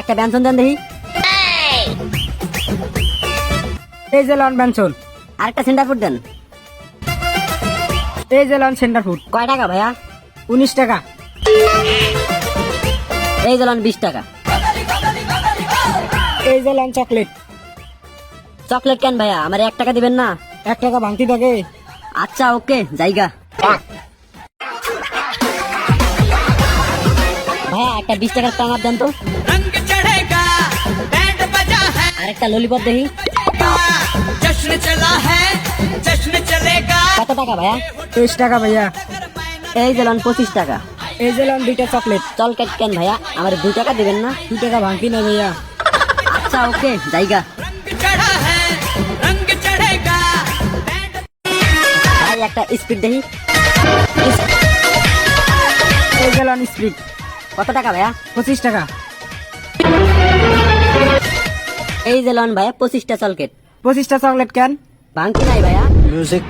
একটা ব্যঞ্জন দেন দেখি। এই যে লন ব্যঞ্জন। আরেকটা সেন্টার ফুড দেন। এই যে লন সেন্টার ফুড। কয় টাকা ভাইয়া? 19 টাকা। এই যে লন 20 টাকা। এই যে লন চকলেট। চকলেট কেন ভাইয়া? আমার 1 টাকা দিবেন না? 1 টাকা ভাঙতি থাকে। আচ্ছা ওকে, জায়গা। ভাইয়া একটা 20 টাকার টাঙার দেন তো। रंग चढ़ेगा बैंड बजा है আরেকটা ললিপপ দেখি। जश्न चला है जश्न चलेगा কত টাকা ভাইয়া? 23 টাকা ভাইয়া। এই যে লন 25 টাকা। এই যে লন 2টা চকলেট। চকলেট কেন ভাইয়া? আমার 2 টাকা দিবেন না? 2 টাকা ভাঙতি না ভাইয়া। আচ্ছা ওকে, জায়গা। रंग चढ़ा है रंग चढ़ेगा बैंड ভাই একটা স্পিড দেখি। এই যে লন স্প্রিট। কত টাকা ভাইয়া? 25 টাকা। এই যে লন ভাইয়া 25টা চকলেট। 25টা চকলেট কেন? ভাঙতি নাই ভাইয়া। Music.